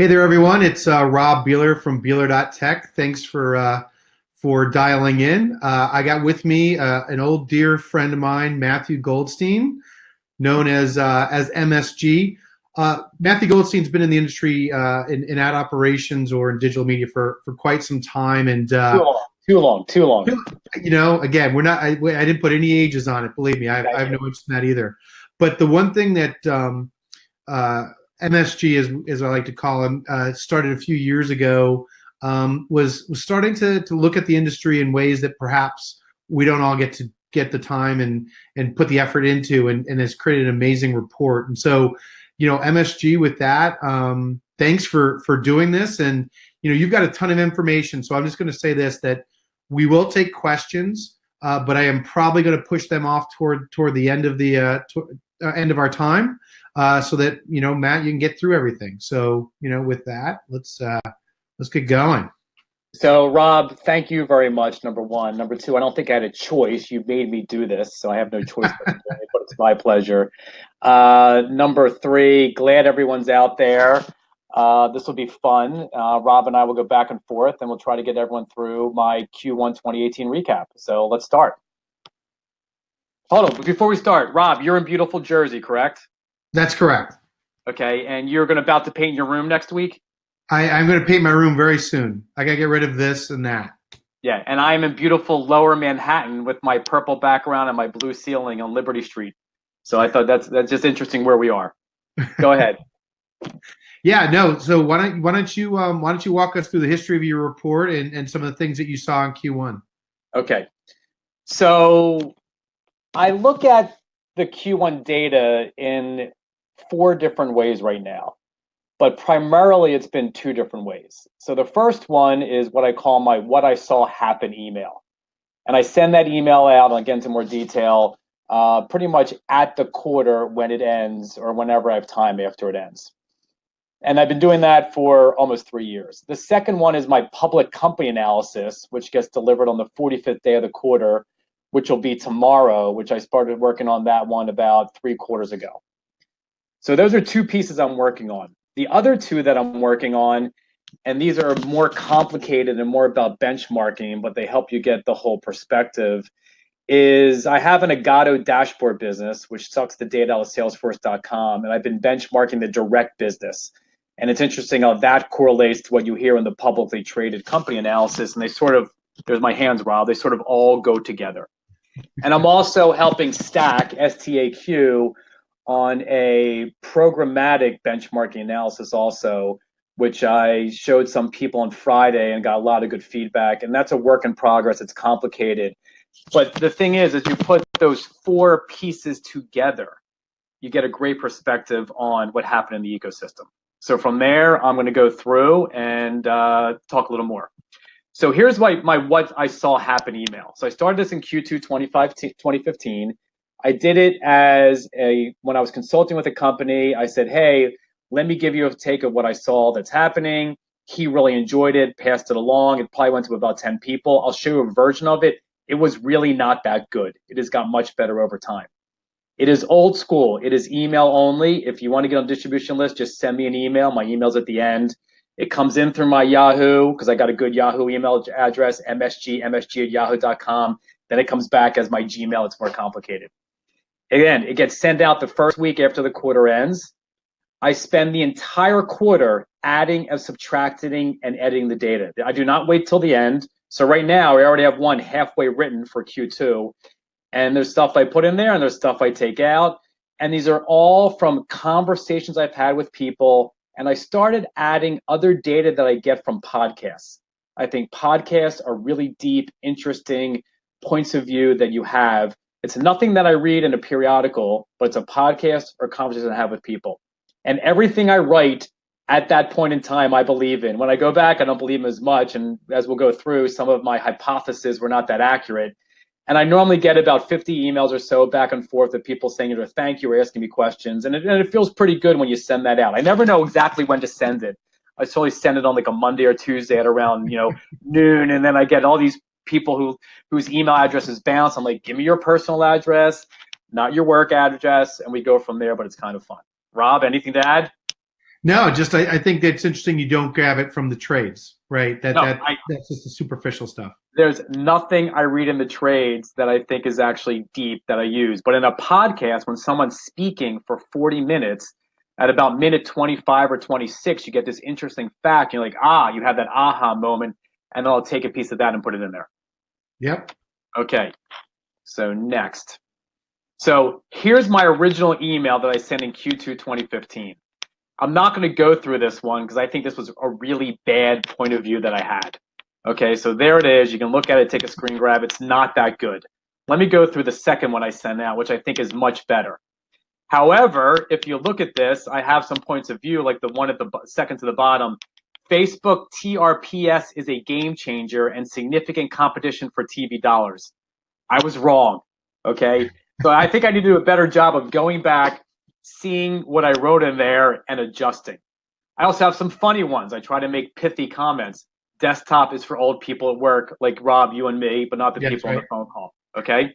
Hey there, everyone. It's Rob Beeler from Beeler.Tech. Thanks for dialing in. I got with me an old dear friend of mine, Matthew Goldstein, known as MSG. Matthew Goldstein's been in the industry in ad operations or in digital media for quite some time, and Too long, too long, too long. again, we're not. I didn't put any ages on it. Believe me, I Thank have you. no interest in that either. But the one thing that uh, MSG, as I like to call him, started a few years ago, was starting to look at the industry in ways that perhaps we don't all get the time and put the effort into, and has created an amazing report. And so, MSG with that, thanks for doing this. And you've got a ton of information, so I'm just going to say this, that we will take questions, but I am probably going to push them off toward the end of the end of our time, so that Matt, you can get through everything. So with that, let's get going. So, Rob, thank you very much. Number one. Number two, I don't think I had a choice. You made me do this, so I have no choice but to do it, but it's my pleasure. Number three, glad everyone's out there. This will be fun. Rob and I will go back and forth, and we'll try to get everyone through my Q1 2018 recap. So let's start. Hold on, before we start, Rob, you're in beautiful Jersey, correct? That's correct. Okay, and you're about to paint your room next week? I'm going to paint my room very soon. I got to get rid of this and that. Yeah, and I'm in beautiful Lower Manhattan with my purple background and my blue ceiling on Liberty Street. So I thought that's just interesting where we are. Go ahead. Yeah, no. So why don't you walk us through the history of your report and some of the things that you saw in Q1? Okay, so I look at the Q1 data in four different ways right now, but primarily it's been two different ways. So the first one is what I call my what I saw happen email. And I send that email out, and I'll get into more detail, pretty much at the quarter when it ends or whenever I have time after it ends. And I've been doing that for almost 3 years. The second one is my public company analysis, which gets delivered on the 45th day of the quarter, which will be tomorrow, which I started working on that one about 3 quarters ago. So those are two pieces I'm working on. The other two that I'm working on, and these are more complicated and more about benchmarking, but they help you get the whole perspective, is I have an Agato dashboard business, which sucks the data out of Salesforce.com, and I've been benchmarking the direct business. And it's interesting how that correlates to what you hear in the publicly traded company analysis, and they sort of, there's my hands, Rob, they sort of all go together. And I'm also helping Stack, STAQ, on a programmatic benchmarking analysis also, which I showed some people on Friday and got a lot of good feedback. And that's a work in progress. It's complicated. But the thing is you put those four pieces together, you get a great perspective on what happened in the ecosystem. So from there, I'm going to go through and talk a little more. So here's my what I saw happen email. So I started this in Q2 2015. I did it as when I was consulting with a company. I said, hey, let me give you a take of what I saw that's happening. He really enjoyed it, passed it along. It probably went to about 10 people. I'll show you a version of it. It was really not that good. It has got much better over time. It is old school. It is email only. If you want to get on distribution list, just send me an email. My email's at the end. It comes in through my Yahoo, because I got a good Yahoo email address, msg@yahoo.com. Then it comes back as my Gmail. It's more complicated. Again, it gets sent out the first week after the quarter ends. I spend the entire quarter adding and subtracting and editing the data. I do not wait till the end. So right now, we already have one halfway written for Q2. And there's stuff I put in there and there's stuff I take out. And these are all from conversations I've had with people. And I started adding other data that I get from podcasts. I think podcasts are really deep, interesting points of view that you have. It's nothing that I read in a periodical, but it's a podcast or conversation I have with people. And everything I write at that point in time, I believe in. When I go back, I don't believe in as much. And as we'll go through, some of my hypotheses were not that accurate. And I normally get about 50 emails or so back and forth of people saying either thank you or asking me questions. And it feels pretty good when you send that out. I never know exactly when to send it. I totally send it on like a Monday or Tuesday at around noon. And then I get all these people whose email addresses bounce. I'm like, give me your personal address, not your work address. And we go from there, but it's kind of fun. Rob, anything to add? No, just I think that's interesting. You don't grab it from the trades, right? No, That's just the superficial stuff. there's nothing I read in the trades that I think is actually deep that I use. But in a podcast, when someone's speaking for 40 minutes, at about minute 25 or 26, you get this interesting fact. You're like, you have that aha moment, and then I'll take a piece of that and put it in there. Yep. Okay, so next. So here's my original email that I sent in Q2 2015. I'm not going to go through this one because I think this was a really bad point of view that I had. Okay, so there it is. You can look at it, take a screen grab. It's not that good. Let me go through the second one I sent out, which I think is much better. However, if you look at this, I have some points of view, like the one at the second to the bottom. Facebook TRPS is a game changer and significant competition for TV dollars. I was wrong. Okay, so I think I need to do a better job of going back, seeing what I wrote in there, and adjusting. I also have some funny ones. I try to make pithy comments. Desktop is for old people at work, like Rob, you and me, but not the That's people on right. the phone call. Okay.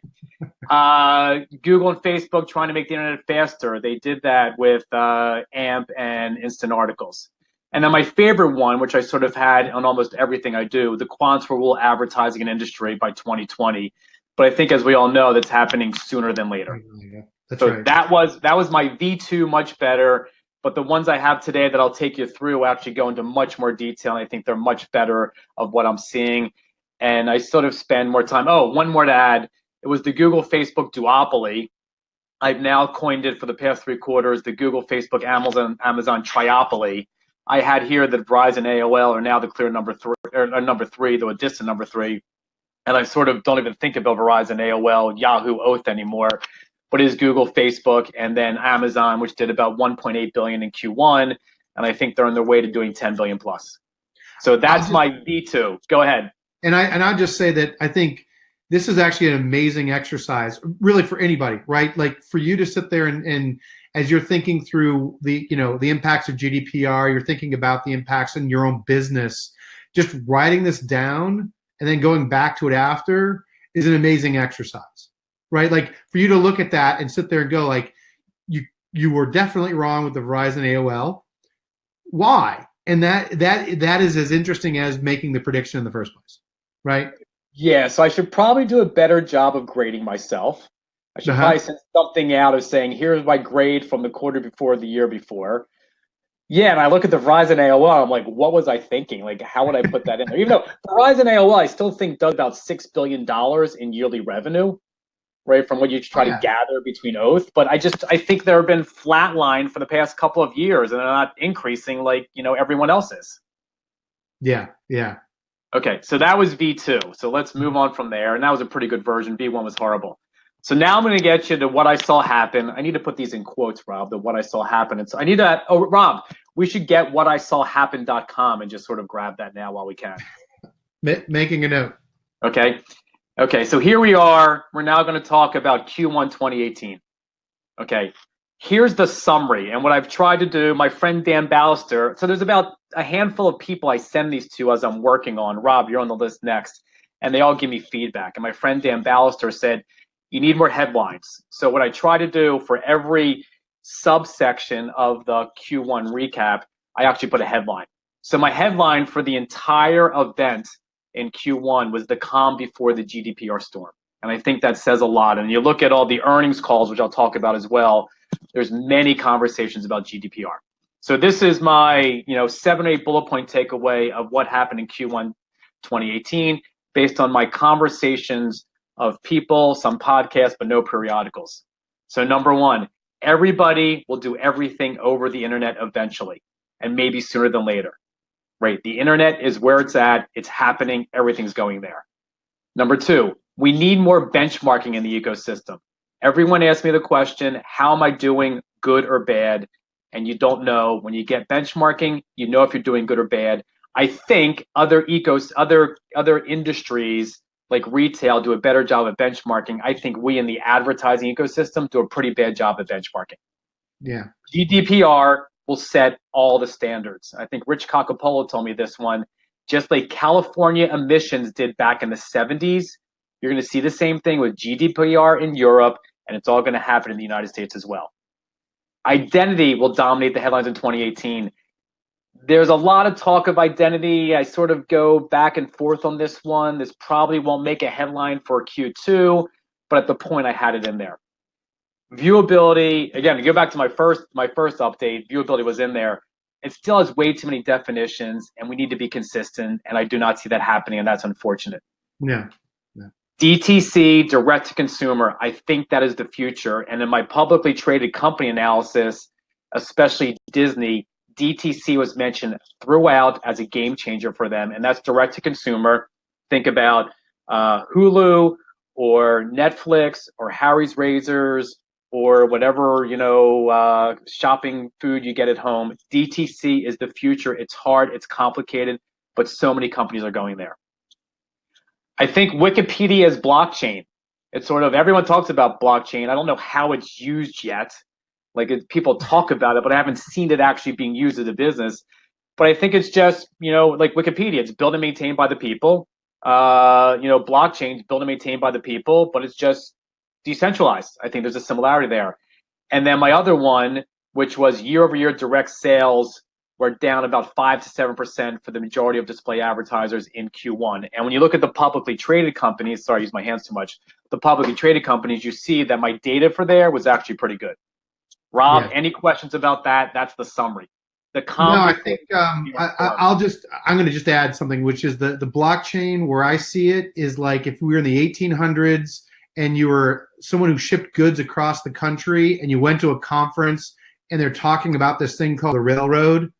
Google and Facebook trying to make the internet faster. They did that with AMP and Instant Articles. And then my favorite one, which I sort of had on almost everything I do, the quants will rule advertising and industry by 2020. But I think, as we all know, that's happening sooner than later. That's So right. that was my V2, much better. But the ones I have today that I'll take you through actually go into much more detail. And I think they're much better of what I'm seeing. And I sort of spend more time. Oh, one more to add. It was the Google Facebook duopoly. I've now coined it for the past 3 quarters, the Google, Facebook, Amazon triopoly. I had here that Verizon, AOL are now the clear number three, though a distant number 3. And I sort of don't even think about Verizon, AOL, Yahoo, Oath anymore. But it is Google, Facebook, and then Amazon, which did about 1.8 billion in Q1, and I think they're on their way to doing 10 billion plus. So that's my V2. Go ahead. And I'll just say that I think this is actually an amazing exercise, really, for anybody, right? Like, for you to sit there and as you're thinking through the impacts of GDPR, you're thinking about the impacts in your own business, just writing this down and then going back to it after is an amazing exercise, right? Like, for you to look at that and sit there and go, like, you were definitely wrong with the Verizon AOL. Why? And that is as interesting as making the prediction in the first place, right? Yeah, so I should probably do a better job of grading myself. I should probably send something out of saying, here's my grade from the quarter before, the year before. Yeah, and I look at the Verizon AOL, I'm like, what was I thinking? Like, how would I put that in there? Even though Verizon AOL, I still think does about $6 billion in yearly revenue, right, from what you try to gather between Oath. But I think they've been flatlined for the past couple of years, and they're not increasing like, everyone else is. Yeah, yeah. Okay, so that was V2. So let's move on from there. And that was a pretty good version. V1 was horrible. So now I'm going to get you to what I saw happen. I need to put these in quotes, Rob, the what I saw happen. And so I need to, Rob, we should get whatisawhappen.com and just sort of grab that now while we can. Making a note. Okay. Okay, so here we are. We're now going to talk about Q1 2018. Okay, here's the summary. And what I've tried to do, my friend Dan Ballister, so there's about a handful of people I send these to as I'm working on. Rob, you're on the list next. And they all give me feedback. And my friend Dan Ballister said, you need more headlines. So what I try to do for every subsection of the Q1 recap, I actually put a headline. So my headline for the entire event in Q1 was the calm before the GDPR storm. And I think that says a lot. And you look at all the earnings calls, which I'll talk about as well, there's many conversations about GDPR. So this is my 7 or 8 bullet point takeaway of what happened in Q1 2018 based on my conversations of people, some podcasts, but no periodicals. So number 1, everybody will do everything over the internet eventually, and maybe sooner than later. Right? The internet is where it's at. It's happening. Everything's going there. Number 2, we need more benchmarking in the ecosystem. Everyone asks me the question, how am I doing, good or bad? And you don't know. When you get benchmarking, you know if you're doing good or bad. I think other industries like retail do a better job of benchmarking. I think we in the advertising ecosystem do a pretty bad job of benchmarking. Yeah. GDPR will set all the standards. I think Rich Cacapolo told me this one. Just like California emissions did back in the 70s, you're going to see the same thing with GDPR in Europe, and it's all going to happen in the United States as well. Identity will dominate the headlines in 2018. There's a lot of talk of identity. I sort of go back and forth on this one. This probably won't make a headline for Q2, but at the point I had it in there. Viewability, again, to go back to my first update, viewability was in there. It still has way too many definitions, and we need to be consistent, and I do not see that happening, and that's unfortunate. Yeah. DTC, direct to consumer, I think that is the future. And in my publicly traded company analysis, especially Disney, DTC was mentioned throughout as a game changer for them, and that's direct to consumer. Think about Hulu or Netflix or Harry's Razors or whatever, shopping food you get at home. DTC is the future. It's hard, it's complicated, but so many companies are going there. I think Wikipedia is blockchain. It's sort of, everyone talks about blockchain. I don't know how it's used yet. People talk about it, but I haven't seen it actually being used as a business. But I think it's just, like Wikipedia, it's built and maintained by the people. Blockchain's built and maintained by the people, but it's just decentralized. I think there's a similarity there. And then my other one, which was year over year direct sales, were down about 5 to 7% for the majority of display advertisers in Q1. And when you look at the publicly traded companies, sorry, I use my hands too much, the publicly traded companies, you see that my data for there was actually pretty good. Rob, Any questions about that? That's the summary. No, I think I'm going to just add something, which is the blockchain where I see it is like if we were in the 1800s and you were someone who shipped goods across the country and you went to a conference and they're talking about this thing called the railroad,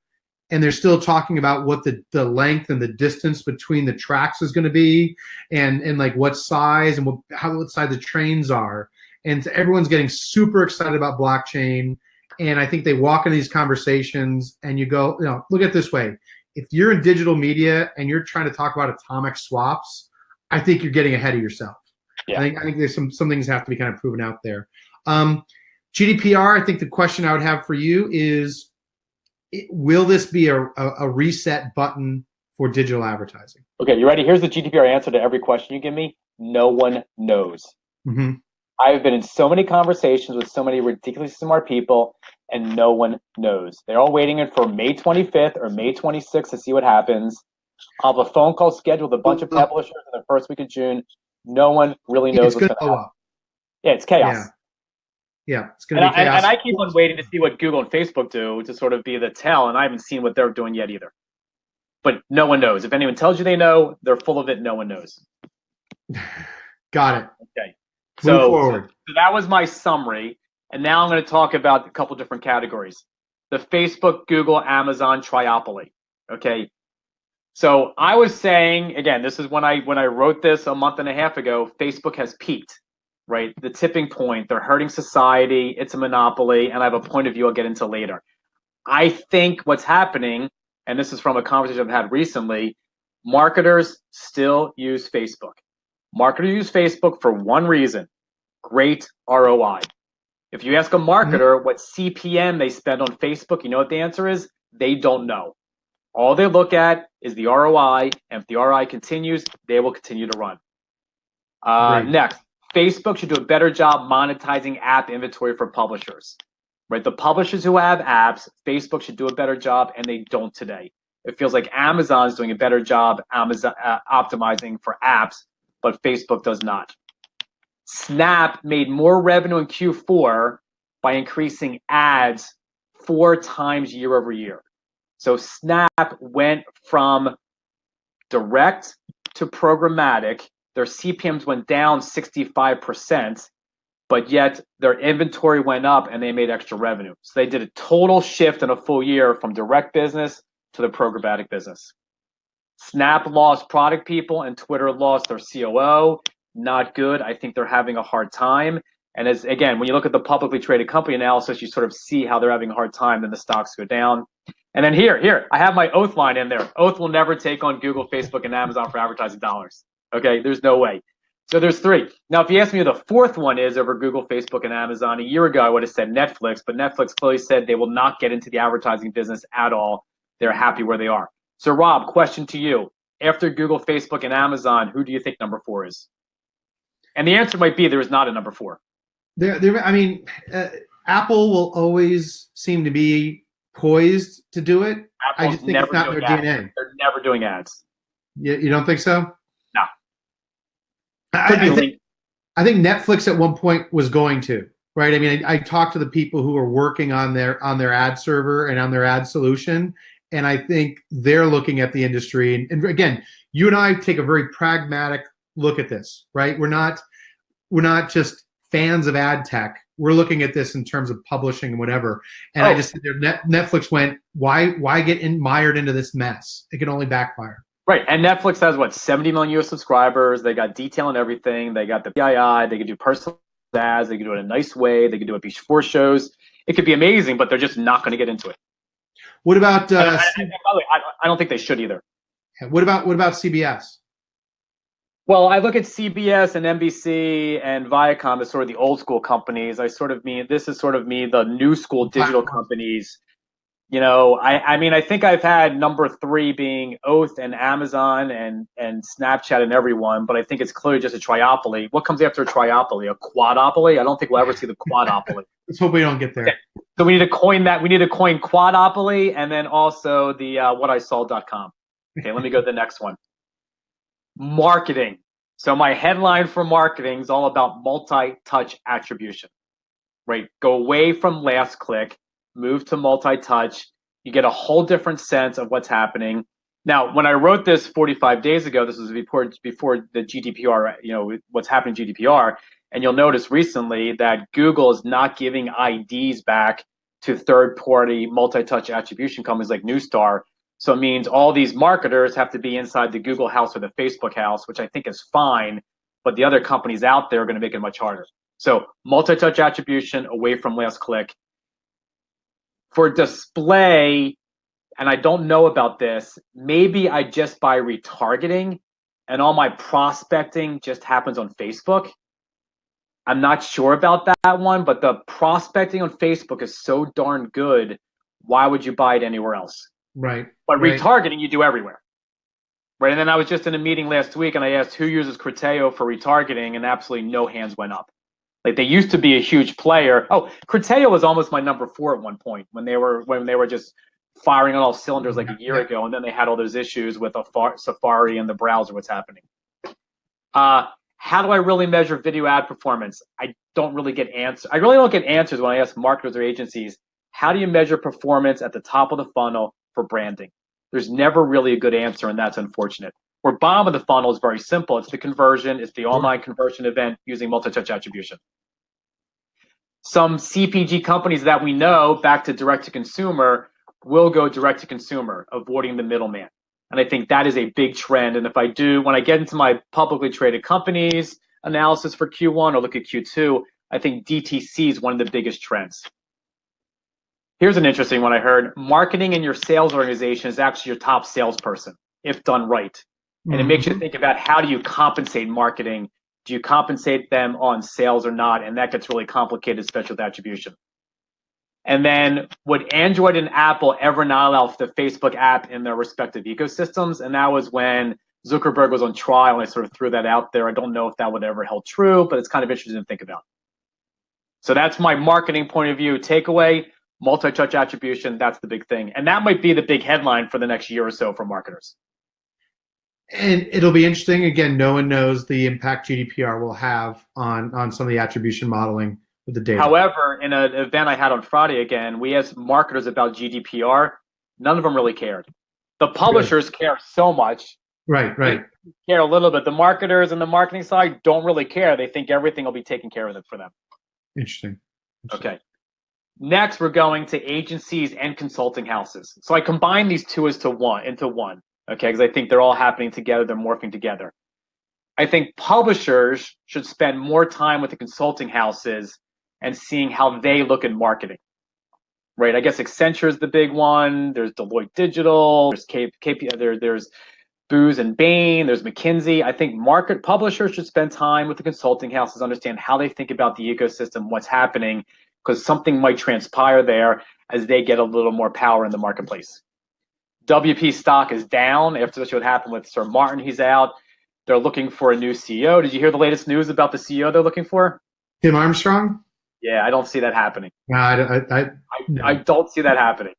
and they're still talking about what the length and the distance between the tracks is going to be, and like what size and what size the trains are. And so everyone's getting super excited about blockchain. And I think they walk into these conversations and you go, look at it this way. If you're in digital media and you're trying to talk about atomic swaps, I think you're getting ahead of yourself. Yeah. I think there's some things have to be kind of proven out there. GDPR, I think the question I would have for you is, will this be a reset button for digital advertising? Okay, you ready? Here's the GDPR answer to every question you give me. No one knows. Mm-hmm. I've been in so many conversations with so many ridiculously smart people, and no one knows. They're all waiting for May 25th or May 26th to see what happens. I'll have a phone call scheduled with a bunch of publishers in the first week of June. No one really knows what's going to happen. Yeah, it's chaos. Yeah, it's going to be chaos. And I keep on waiting to see what Google and Facebook do to sort of be the tell, and I haven't seen what they're doing yet either. But no one knows. If anyone tells you they know, they're full of it. No one knows. Got it. Okay. Move forward. So that was my summary. And now I'm going to talk about a couple different categories. The Facebook, Google, Amazon triopoly. Okay. So I was saying, again, this is when I wrote this a month and a half ago, Facebook has peaked. Right? The tipping point, they're hurting society, it's a monopoly, and I have a point of view I'll get into later. I think what's happening, and this is from a conversation I've had recently, marketers still use Facebook. Marketers use Facebook for one reason, great ROI. If you ask a marketer what CPM they spend on Facebook, you know what the answer is? They don't know. All they look at is the ROI, and if the ROI continues, they will continue to run. Next. Facebook should do a better job monetizing app inventory for publishers, right? The publishers who have apps, Facebook should do a better job, and they don't today. It feels like Amazon's doing a better job optimizing for apps, but Facebook does not. Snap made more revenue in Q4 by increasing ads 4 times year over year. So Snap went from direct to programmatic. Their CPMs went down 65%, but yet their inventory went up and they made extra revenue. So they did a total shift in a full year from direct business to the programmatic business. Snap lost product people and Twitter lost their COO. Not good. I think they're having a hard time. And as again, when you look at the publicly traded company analysis, you sort of see how they're having a hard time, then the stocks go down. And then here, I have my oath line in there. Oath will never take on Google, Facebook, and Amazon for advertising dollars. Okay, there's no way. So there's 3. Now, if you ask me who the 4th one is over Google, Facebook, and Amazon, a year ago I would have said Netflix, but Netflix clearly said they will not get into the advertising business at all. They're happy where they are. So Rob, question to you. After Google, Facebook, and Amazon, who do you think number 4 is? And the answer might be there is not a number 4. I mean, Apple will always seem to be poised to do it. I Apple's just think it's never not in doing their ads. DNA. They're never doing ads. You don't think so? No. Could I, be I think linked. I think Netflix at one point was going to, right? I mean, I talked to the people who are working on their ad server and on their ad solution, and I think they're looking at the industry. And again, you and I take a very pragmatic look at this, right? We're not just fans of ad tech. We're looking at this in terms of publishing and whatever. And I Oh, just Netflix went, why get mired into this mess? It can only backfire. right. And Netflix has what, 70 million US subscribers. They got detail and everything. They got the PII. They can do personal ads. They can do it in a nice way. They can do it before shows. It could be amazing, but they're just not going to get into it. What about And by the way, I don't think they should either. what about CBS? Well, I look at CBS and NBC and Viacom as sort of the old school companies. This is sort of me, the new school digital Platforms. companies. I mean, I think I've had number three being Oath and Amazon and Snapchat and everyone, but I think it's clearly just a triopoly. What comes after a triopoly? A quadopoly? I don't think we'll ever see the quadopoly. Let's hope we don't get there. Okay. So we need to coin that. We need to coin quadopoly and then also the whatisaw.com. Okay, let me go to the next one. Marketing. So my headline for marketing is all about multi-touch attribution, right? Go away from last click, move to multi-touch. You get a whole different sense of what's happening. Now, when I wrote this 45 days ago, this was before the GDPR, what's happening in GDPR. And you'll notice recently that Google is not giving IDs back to third-party multi-touch attribution companies like Neustar. So it means all these marketers have to be inside the Google house or the Facebook house, which I think is fine, but the other companies out there are going to make it much harder. So multi-touch attribution away from last click. For display, and I don't know about this, maybe I just buy retargeting and all my prospecting just happens on Facebook. I'm not sure about that one, but the prospecting on Facebook is so darn good. Why would you buy it anywhere else? Right. But Right. retargeting, you do everywhere. Right. And then I was just in a meeting last week and I asked who uses Criteo for retargeting, and absolutely no hands went up. Like they used to be a huge player. Oh, Criteo was almost my number 4 at one point when they were just firing on all cylinders like a year ago, and then they had all those issues with Safari and the browser. What's happening? How do I really measure video ad performance? I don't really get answers. I really don't get answers when I ask marketers or agencies. How do you measure performance at the top of the funnel for branding? There's never really a good answer, and that's unfortunate. Where bottom of the funnel is very simple. It's the conversion. It's the online conversion event using multi-touch attribution. Some CPG companies that we know, back to direct to consumer, will go direct to consumer, avoiding the middleman. And I think that is a big trend. And when I get into my publicly traded companies analysis for Q1 or look at Q2, I think DTC is one of the biggest trends. Here's an interesting one I heard. Marketing in your sales organization is actually your top salesperson, if done right. And it makes you think about, how do you compensate marketing? Do you compensate them on sales or not? And that gets really complicated, especially with attribution. And then, would Android and Apple ever not allow the Facebook app in their respective ecosystems? And that was when Zuckerberg was on trial, and I sort of threw that out there. I don't know if that would ever hold true, but it's kind of interesting to think about. So that's my marketing point of view. Takeaway: multi-touch attribution, that's the big thing. And that might be the big headline for the next year or so for marketers. And it'll be interesting. Again, no one knows the impact GDPR will have on some of the attribution modeling with the data. However, in an event I had on Friday, again, we asked marketers about GDPR. None of them really cared. The publishers care so much. Right. They care a little bit. The marketers and the marketing side don't really care. They think everything will be taken care of for them. Interesting. Okay. Next, we're going to agencies and consulting houses. So I combine these two into one. Okay, because I think they're all happening together. They're morphing together. I think publishers should spend more time with the consulting houses and seeing how they look at marketing. Right? I guess Accenture is the big one. There's Deloitte Digital. There's there's Booz and Bain. There's McKinsey. I think market publishers should spend time with the consulting houses, understand how they think about the ecosystem, what's happening, because something might transpire there as they get a little more power in the marketplace. WP stock is down after what happened with Sir Martin. He's out. They're looking for a new CEO. Did you hear the latest news about the CEO they're looking for? Tim Armstrong? Yeah, I don't see that happening. No, I no. don't see that happening.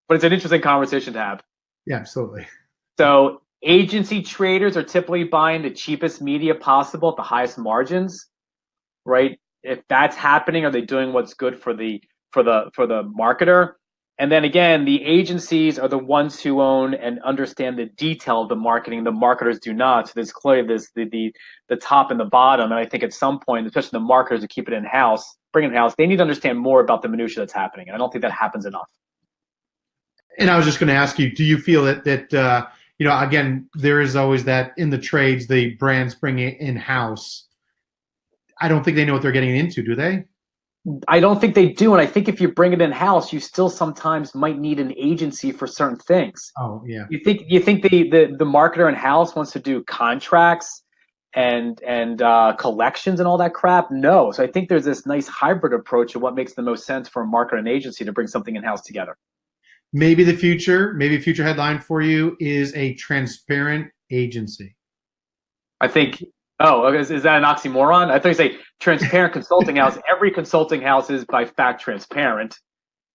But it's an interesting conversation to have. Yeah, absolutely. So agency traders are typically buying the cheapest media possible at the highest margins, right? If that's happening, are they doing what's good for the marketer? And then again, the agencies are the ones who own and understand the detail of the marketing. The marketers do not. So there's clearly this the top and the bottom. And I think at some point, especially the marketers who keep it in house, bring it in house, they need to understand more about the minutia that's happening. And I don't think that happens enough. And I was just going to ask you, do you feel that again, there is always that in the trades, the brands bring it in house. I don't think they know what they're getting into, do they? I don't think they do, and I think if you bring it in house, you still sometimes might need an agency for certain things. Oh, yeah. You think the marketer in house wants to do contracts and collections and all that crap? No. So I think there's this nice hybrid approach of what makes the most sense for a marketer and agency to bring something in house together. Maybe a future headline for you is a transparent agency. I think. Oh, is that an oxymoron? I thought you say transparent consulting house. Every consulting house is by fact transparent,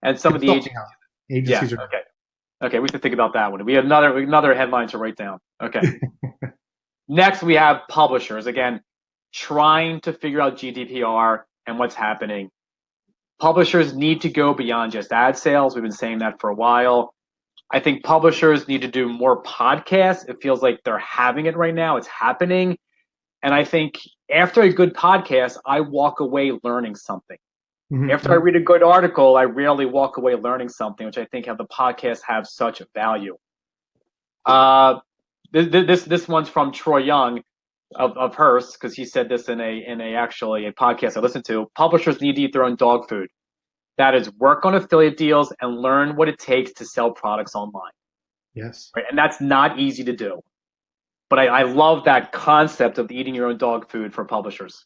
and some of the Consulting agencies. house. Yeah. Agencies are. Okay. Okay, we should think about that one. We have another headline to write down. Okay. Next, we have publishers. Again, trying to figure out GDPR and what's happening. Publishers need to go beyond just ad sales. We've been saying that for a while. I think publishers need to do more podcasts. It feels like they're having it right now. It's happening. And I think after a good podcast, I walk away learning something. Mm-hmm. After I read a good article, I rarely walk away learning something, which I think have the podcasts have such value. This one's from Troy Young of Hearst, because he said this in a actually a podcast I listened to. Publishers need to eat their own dog food. That is, work on affiliate deals and learn what it takes to sell products online. Yes. Right? And that's not easy to do. But I love that concept of eating your own dog food for publishers.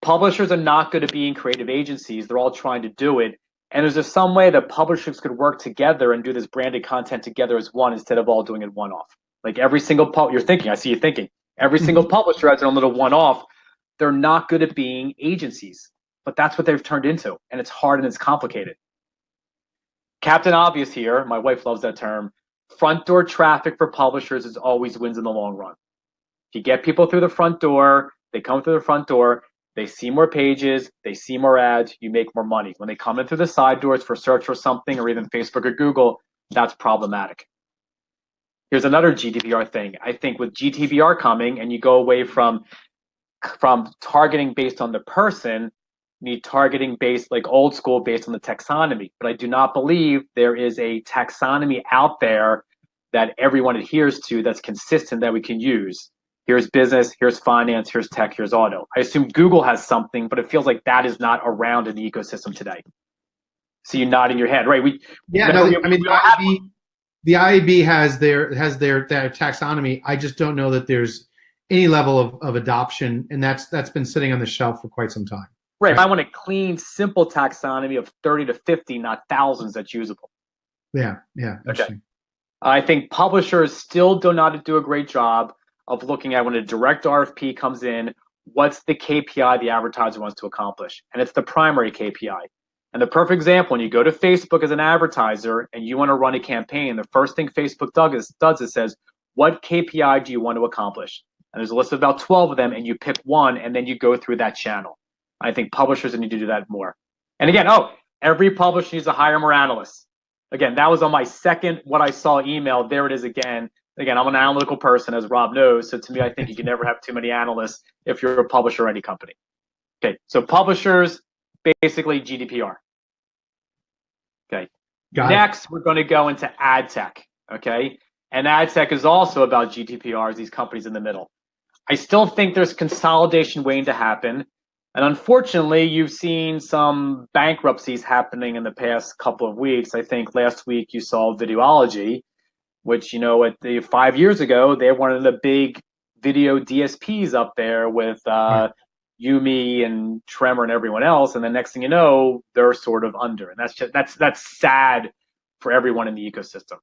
Publishers are not good at being creative agencies. They're all trying to do it. And is there some way that publishers could work together and do this branded content together as one instead of all doing it one off? Like every single you're thinking, I see you thinking. Every single publisher has their own little one off. They're not good at being agencies, but that's what they've turned into. And it's hard and it's complicated. Captain Obvious here, my wife loves that term. Front door traffic for publishers is always wins in the long run. If you get people through the front door, they come through the front door, they see more pages, they see more ads, you make more money. When they come in through the side doors for search for something or even Facebook or Google, that's problematic. Here's another GDPR thing. I think with GDPR coming and you go away from targeting based on the person, you need targeting based like old school based on the taxonomy. But I do not believe there is a taxonomy out there that everyone adheres to that's consistent that we can use. Here's business, here's finance, here's tech, here's auto. I assume Google has something, but it feels like that is not around in the ecosystem today. So you're nodding your head, right? The IAB has their taxonomy. I just don't know that there's any level of adoption, and that's been sitting on the shelf for quite some time. Right. I want a clean, simple taxonomy of 30 to 50, not thousands that's usable. Yeah. Okay. I think publishers still do not do a great job of looking at when a direct RFP comes in, what's the KPI the advertiser wants to accomplish? And it's the primary KPI. And the perfect example, when you go to Facebook as an advertiser and you want to run a campaign, the first thing Facebook does is says, what KPI do you want to accomplish? And there's a list of about 12 of them, and you pick one, and then you go through that channel. I think publishers need to do that more. And again, every publisher needs to hire more analysts. Again, that was on my second what I saw email. There it is again. Again, I'm an analytical person, as Rob knows. So to me, I think you can never have too many analysts if you're a publisher or any company. Okay, so publishers, basically GDPR. Okay. Next, we're going to go into ad tech. Okay. And ad tech is also about GDPR, these companies in the middle. I still think there's consolidation waiting to happen. And unfortunately, you've seen some bankruptcies happening in the past couple of weeks. I think last week you saw Videology, which, 5 years ago, they're one of the big video DSPs up there with Yumi and Tremor and everyone else. And the next thing you know, they're sort of under. And that's sad for everyone in the ecosystem.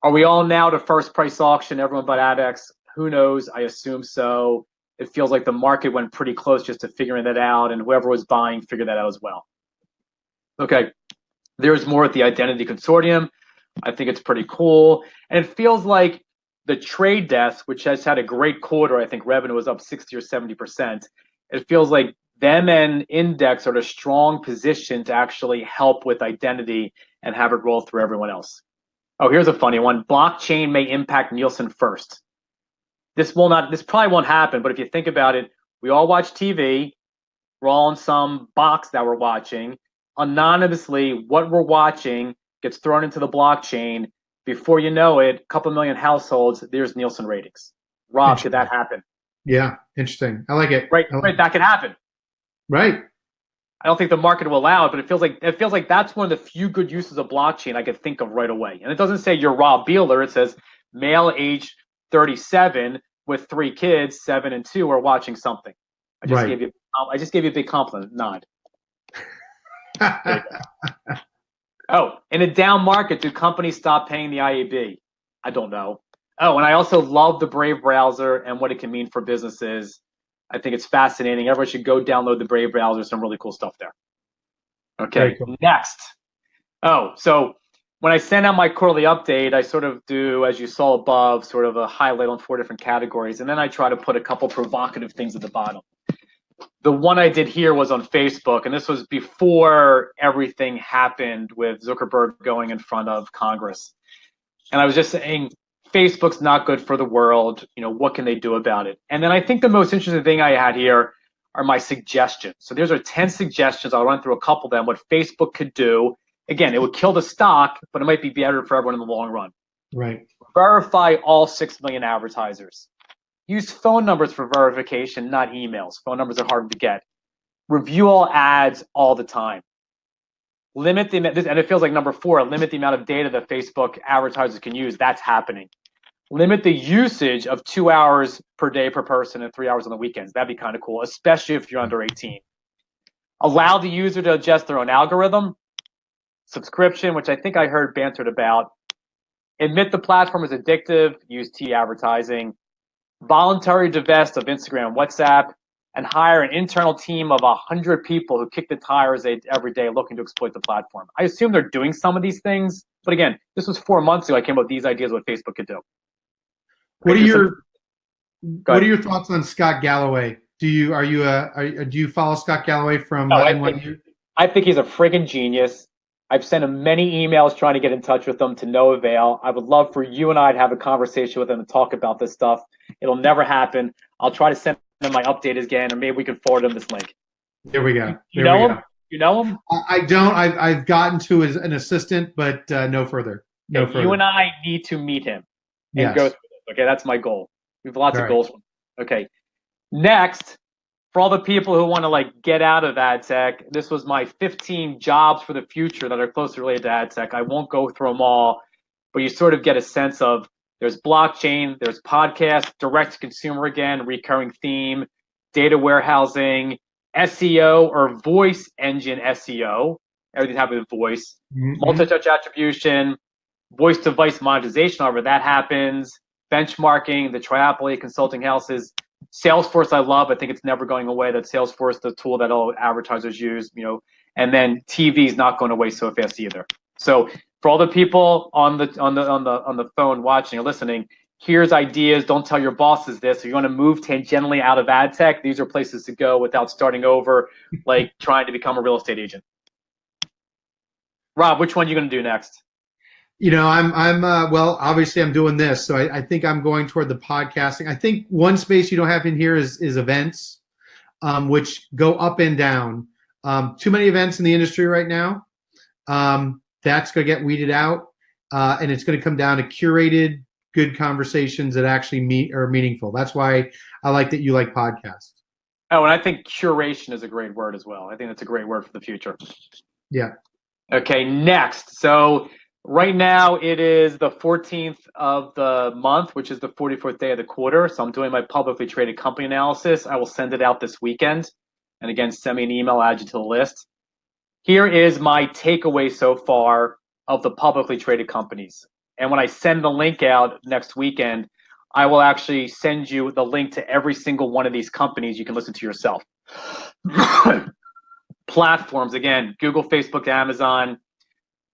Are we all now to first price auction, everyone but AdX? Who knows? I assume so. it feels like the market went pretty close just to figuring that out, and whoever was buying figured that out as well. Okay, there's more at the Identity Consortium. I think it's pretty cool. And it feels like the trade desk, which has had a great quarter, I think revenue was up 60 or 70%. It feels like them and Index are in a strong position to actually help with identity and have it roll through everyone else. Oh, here's a funny one. Blockchain may impact Nielsen first. This probably won't happen, but if you think about it, we all watch TV. We're all in some box that we're watching. Anonymously, what we're watching gets thrown into the blockchain. Before you know it, a couple million households, there's Nielsen ratings. Rob, could that happen? Yeah, interesting. I like it. Right, that could happen. Right. I don't think the market will allow it, but it feels like that's one of the few good uses of blockchain I could think of right away. And it doesn't say you're Rob Beeler. It says male age 37 with 3 kids, 7 and 2, are watching something. I just gave you a big compliment. Nod. Oh, in a down market, do companies stop paying the IAB? I don't know. Oh, and I also love the Brave browser and what it can mean for businesses. I think it's fascinating. Everyone should go download the Brave browser. Some really cool stuff there. Okay, cool. Next. Oh, so when I send out my quarterly update, I sort of do, as you saw above, sort of a highlight on 4 different categories, and then I try to put a couple provocative things at the bottom. The one I did here was on Facebook, and this was before everything happened with Zuckerberg going in front of Congress. And I was just saying, Facebook's not good for the world. What can they do about it? And then I think the most interesting thing I had here are my suggestions. So these are 10 suggestions. I'll run through a couple of them, what Facebook could do. Again, it would kill the stock, but it might be better for everyone in the long run. Right. Verify all 6 million advertisers. Use phone numbers for verification, not emails. Phone numbers are hard to get. Review all ads all the time. Limit the amount, and it feels like number 4, limit the amount of data that Facebook advertisers can use. That's happening. Limit the usage of 2 hours per day per person and 3 hours on the weekends. That'd be kind of cool, especially if you're under 18. Allow the user to adjust their own algorithm. Subscription, which I think I heard bantered about. Admit the platform is addictive. Use T advertising. Voluntary divest of Instagram, WhatsApp, and hire an internal team of 100 people who kick the tires every day looking to exploit the platform. I assume they're doing some of these things, but again, this was 4 months ago. I came up with these ideas of what Facebook could do. What are your thoughts on Scott Galloway? Do you follow Scott Galloway from NYU? I think he's a friggin' genius. I've sent him many emails trying to get in touch with him to no avail. I would love for you and I to have a conversation with him and talk about this stuff. It'll never happen. I'll try to send him my update again, or maybe we can forward him this link. There we go. You know him? You know him? I don't. I've gotten to an assistant, but no further. No further. You and I need to meet him and go through this. Okay, that's my goal. We have lots of goals. Okay. Next, for all the people who want to get out of ad tech, this was my 15 jobs for the future that are closely related to ad tech. I won't go through them all, but you sort of get a sense of there's blockchain, there's podcast, direct to consumer again, recurring theme, data warehousing, SEO or voice engine SEO. Everything's happening with voice. Multi-touch attribution, voice device monetization, however that happens, benchmarking, the duopoly, consulting houses. Salesforce, I love. I think it's never going away. That Salesforce, the tool that all advertisers use, and then TV is not going away so fast either. So for all the people on the phone watching or listening, here's ideas. Don't tell your bosses this. If you want to move tangentially out of ad tech, these are places to go without starting over, like trying to become a real estate agent. Rob, which one are you going to do next? Well, obviously I'm doing this, so I think I'm going toward the podcasting. I think one space you don't have in here is events, which go up and down. Too many events in the industry right now. That's going to get weeded out, and it's going to come down to curated, good conversations that actually are meaningful. That's why I like that you like podcasts. Oh, and I think curation is a great word as well. I think that's a great word for the future. Yeah. Okay, next. So right now it is the 14th of the month, which is the 44th day of the quarter. So I'm doing my publicly traded company analysis. I will send it out this weekend. And again, send me an email, add you to the list. Here is my takeaway so far of the publicly traded companies. And when I send the link out next weekend, I will actually send you the link to every single one of these companies. You can listen to yourself. Platforms, again, Google, Facebook, Amazon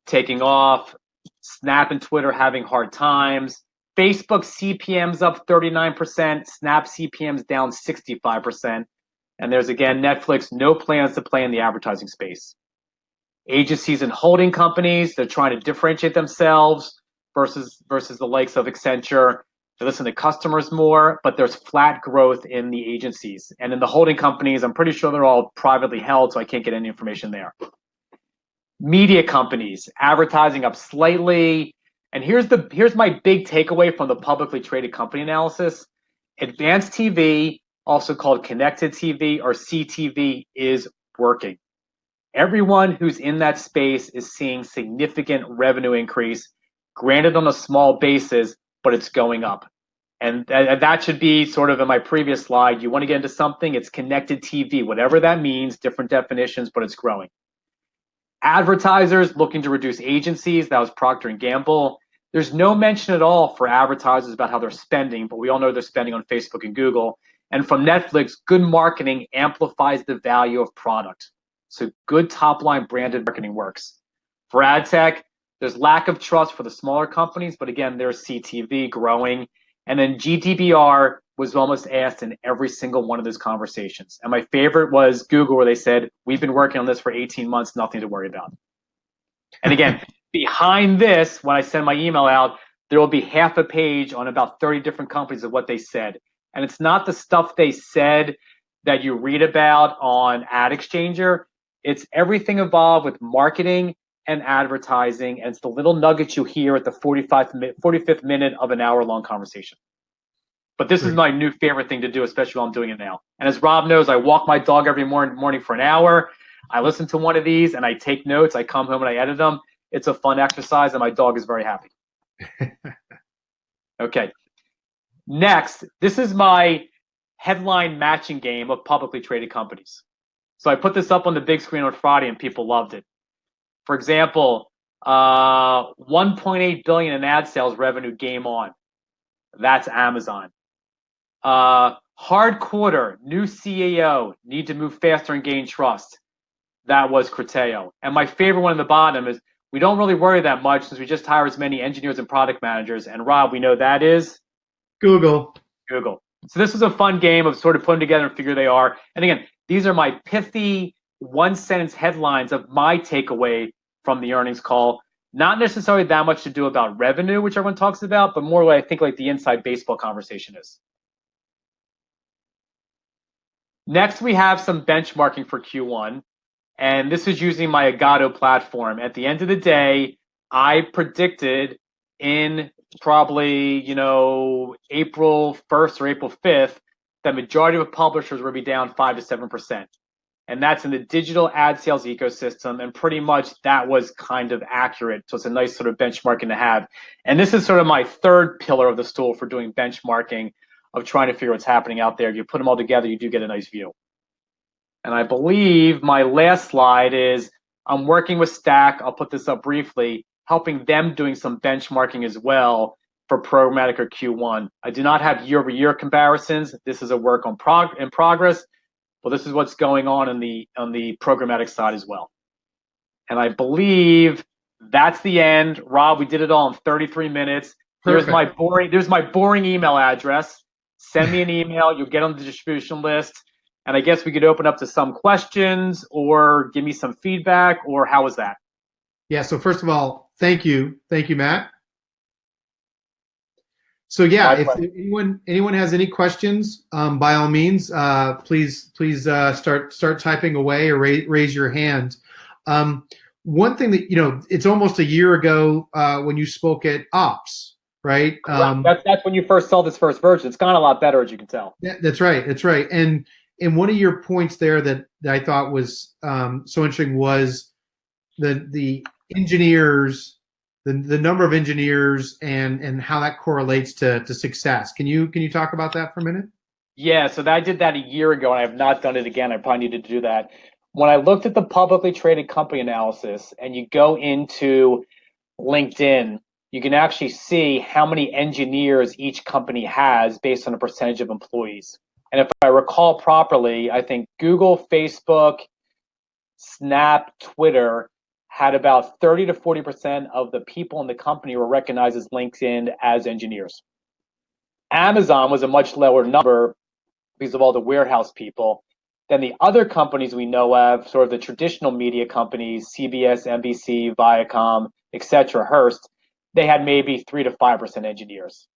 taking off, Snap and Twitter having hard times. Facebook CPM's up 39%, Snap CPM's down 65%. And there's, again, Netflix, no plans to play in the advertising space. Agencies and holding companies, they're trying to differentiate themselves versus the likes of Accenture. They listen to customers more, but there's flat growth in the agencies. And in the holding companies, I'm pretty sure they're all privately held, so I can't get any information there. Media companies, advertising up slightly. And here's my big takeaway from the publicly traded company analysis. Advanced TV, also called connected TV or CTV, is working. Everyone who's in that space is seeing significant revenue increase, granted on a small basis, but it's going up. And that should be sort of in my previous slide. You want to get into something, it's connected TV, whatever that means, different definitions, but it's growing. Advertisers looking to reduce agencies, that was Procter & Gamble. There's no mention at all for advertisers about how they're spending, but we all know they're spending on Facebook and Google. And from Netflix, good marketing amplifies the value of product. So good top-line branded marketing works. For ad tech, there's lack of trust for the smaller companies, but again, there's CTV growing. And then GDPR was almost asked in every single one of those conversations. And my favorite was Google, where they said, we've been working on this for 18 months, nothing to worry about. And again, behind this, when I send my email out, there will be half a page on about 30 different companies of what they said. And it's not the stuff they said that you read about on Ad Exchanger. It's everything involved with marketing and advertising. And it's the little nuggets you hear at the 45th minute of an hour-long conversation. But this is my new favorite thing to do, especially while I'm doing it now. And as Rob knows, I walk my dog every morning for an hour. I listen to one of these and I take notes. I come home and I edit them. It's a fun exercise and my dog is very happy. Okay. Next, this is my headline matching game of publicly traded companies. So I put this up on the big screen on Friday and people loved it. For example, 1.8 billion in ad sales revenue, game on. That's Amazon. Hard quarter, new CEO, need to move faster and gain trust. That was Criteo. And my favorite one at the bottom is, we don't really worry that much since we just hire as many engineers and product managers. And Rob, we know that is? Google. So this was a fun game of sort of putting together and figure they are. And again, these are my pithy one-sentence headlines of my takeaway from the earnings call. Not necessarily that much to do about revenue, which everyone talks about, but more what I think like the inside baseball conversation is. Next, we have some benchmarking for Q1. And this is using my Agato platform. At the end of the day, I predicted in probably, April 1st or April 5th, that majority of publishers will be down 5 to 7%. And that's in the digital ad sales ecosystem. And pretty much that was kind of accurate. So it's a nice sort of benchmarking to have. And this is sort of my third pillar of the stool for doing benchmarking, of trying to figure what's happening out there. You put them all together, you do get a nice view. And I believe my last slide is I'm working with Stack. I'll put this up briefly, helping them doing some benchmarking as well for programmatic or Q1. I do not have year-over-year comparisons. This is a work in progress. Well, this is what's going on the programmatic side as well. And I believe that's the end. Rob, we did it all in 33 minutes. There's my boring email address. Send me an email. You'll get on the distribution list. And I guess we could open up to some questions or give me some feedback, or how was that? Yeah, so first of all, thank you. Thank you, Matt. So yeah, if anyone has any questions, by all means, please start typing away or raise your hand. One thing that, it's almost a year ago when you spoke at Ops, right? That's when you first saw this first version. It's gone a lot better, as you can tell. That's right. And one of your points there that I thought was so interesting was the engineers, the number of engineers, and how that correlates to success. Can you talk about that for a minute? Yeah, so I did that a year ago, and I have not done it again. I probably needed to do that. When I looked at the publicly traded company analysis, and you go into LinkedIn, you can actually see how many engineers each company has based on a percentage of employees. And if I recall properly, I think Google, Facebook, Snap, Twitter had about 30 to 40% of the people in the company were recognized as LinkedIn as engineers. Amazon was a much lower number because of all the warehouse people. Then the other companies we know of, sort of the traditional media companies, CBS, NBC, Viacom, etc., Hearst, they had maybe 3 to 5% engineers.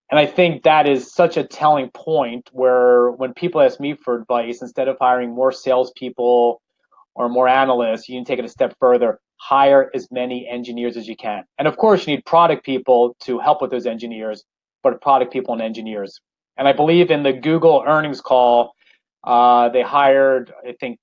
And I think that is such a telling point where when people ask me for advice, instead of hiring more salespeople or more analysts, you can take it a step further, hire as many engineers as you can. And of course, you need product people to help with those engineers, but product people and engineers. And I believe in the Google earnings call, they hired, I think,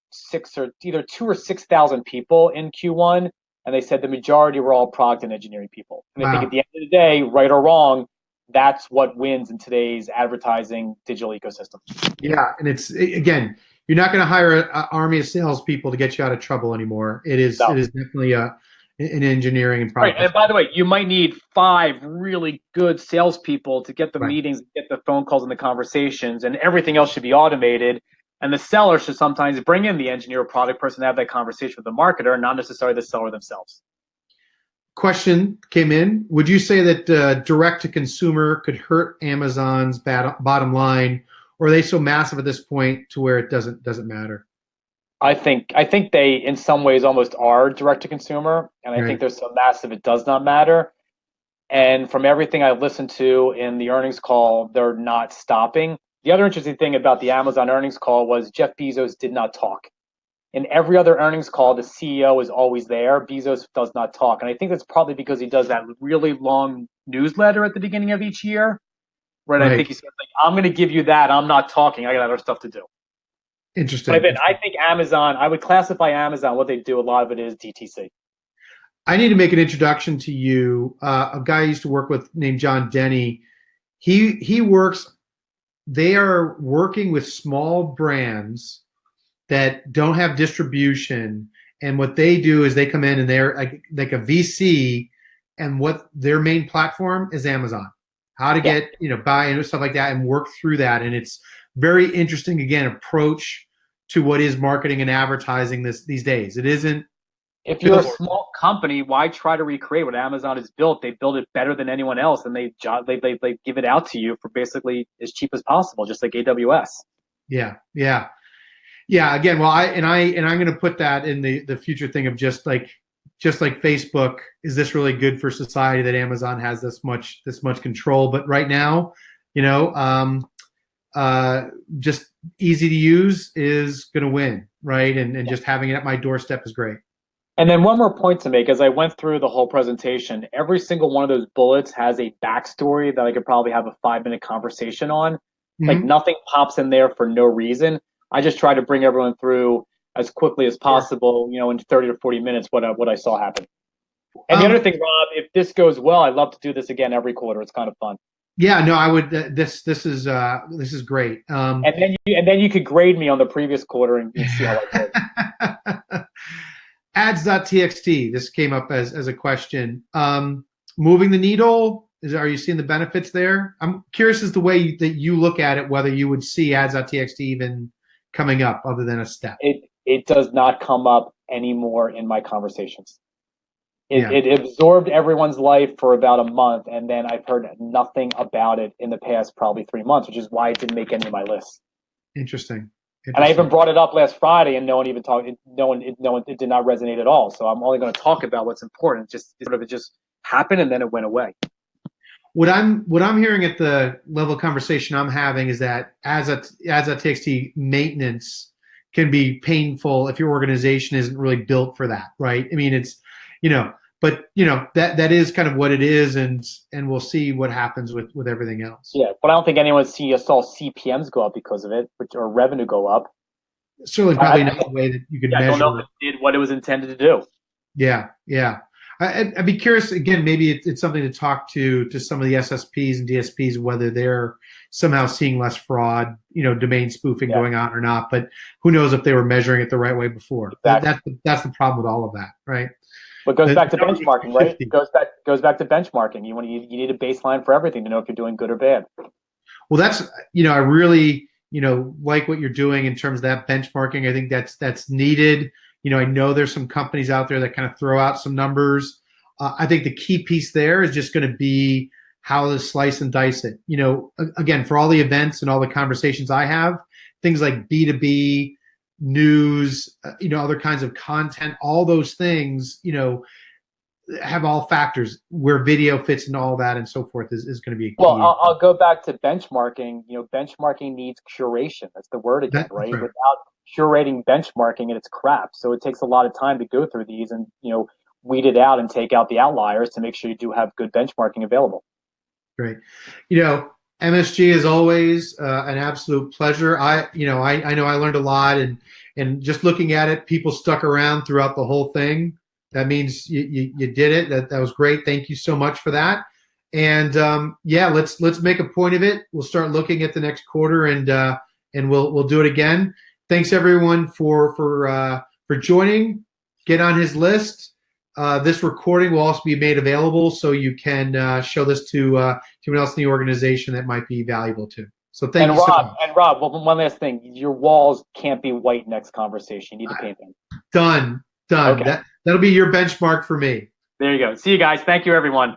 either 2 or 6,000 people in Q1, and they said the majority were all product and engineering people. And I think at the end of the day, right or wrong, that's what wins in today's advertising digital ecosystem. Yeah, and it's again, you're not going to hire an army of salespeople to get you out of trouble anymore. It is definitely an engineering and product. Right, and by the way, you might need 5 really good salespeople to get the meetings, get the phone calls and the conversations, and everything else should be automated. And the seller should sometimes bring in the engineer or product person to have that conversation with the marketer, not necessarily the seller themselves. Question came in. Would you say that direct to consumer could hurt Amazon's bottom line, or are they so massive at this point to where it doesn't matter? I think they in some ways almost are direct to consumer, and I think they're so massive it does not matter. And from everything I've listened to in the earnings call, they're not stopping. The other interesting thing about the Amazon earnings call was Jeff Bezos did not talk. In every other earnings call, the CEO is always there. Bezos does not talk. And I think that's probably because he does that really long newsletter at the beginning of each year. Right. I think he says, like, I'm going to give you that. I'm not talking. I got other stuff to do. Interesting. But I think Amazon, I would classify Amazon, what they do, a lot of it is DTC. I need to make an introduction to you. A guy I used to work with named John Denny. He works, they are working with small brands that don't have distribution, and what they do is they come in and they're like a VC, and what their main platform is Amazon. How to get buy into stuff like that and work through that, and it's very interesting again approach to what is marketing and advertising these days. It isn't. If you're a small company, why try to recreate what Amazon has built? They build it better than anyone else, and they give it out to you for basically as cheap as possible, just like AWS. Yeah. Again, well, I'm going to put that in the future thing of just like Facebook. Is this really good for society that Amazon has this much control? But right now, just easy to use is going to win, right? And just having it at my doorstep is great. And then one more point to make, as I went through the whole presentation, every single one of those bullets has a backstory that I could probably have a 5-minute conversation on. Mm-hmm. Like nothing pops in there for no reason. I just try to bring everyone through as quickly as possible, in 30 to 40 minutes, what I saw happen. And the other thing, Rob, if this goes well, I'd love to do this again every quarter. It's kind of fun. Yeah, no, I would. This is great. And then you could grade me on the previous quarter and see how I did. Ads.txt. This came up as a question. Moving the needle. Are you seeing the benefits there? I'm curious as the way that you look at it, whether you would see Ads.txt even coming up other than a step. It does not come up anymore in my conversations. It absorbed everyone's life for about a month, and then I've heard nothing about it in the past probably 3 months, which is why it didn't make any of my lists. Interesting. And I even brought it up last Friday, and no one even talked. It did not resonate at all. So I'm only going to talk about what's important. It just happened, and then it went away. What I'm hearing at the level of conversation I'm having is that as a TXT maintenance can be painful if your organization isn't really built for that, right? I mean, it's but that is kind of what it is, and we'll see what happens with everything else. Yeah, but I don't think anyone saw CPMs go up because of it, or revenue go up. Certainly, probably not the way that you could measure. I don't know if it did what it was intended to do. Yeah. I'd be curious, again, maybe it's something to talk to some of the SSPs and DSPs, whether they're somehow seeing less fraud, domain spoofing going on or not. But who knows if they were measuring it the right way before. Exactly. That's the problem with all of that, right? But it goes The back to number was benchmarking, right? 250. Goes back to benchmarking. You need a baseline for everything to know if you're doing good or bad. Well, that's, I really, like what you're doing in terms of that benchmarking. I think that's needed. I know there's some companies out there that kind of throw out some numbers. I think the key piece there is just going to be how to slice and dice it. Again, for all the events and all the conversations I have, things like B2B, news, other kinds of content, all those things, have all factors where video fits and all that and so forth is going to be a Well, key. I'll go back to benchmarking. Benchmarking needs curation. That's the word again, That's right? right. Without curating benchmarking, it's crap. So it takes a lot of time to go through these and weed it out and take out the outliers to make sure you do have good benchmarking available. Great. MSG is always an absolute pleasure. I know I learned a lot, and just looking at it, people stuck around throughout the whole thing. That means you did it. That was great. Thank you so much for that. And yeah, let's make a point of it. We'll start looking at the next quarter, and we'll do it again. Thanks everyone for joining. Get on his list. This recording will also be made available, so you can show this to anyone else in the organization that might be valuable to. So thank And you so Rob, much. one last thing. Your walls can't be white next conversation. You need to paint them. Done. Okay. That'll be your benchmark for me. There you go. See you guys. Thank you, everyone.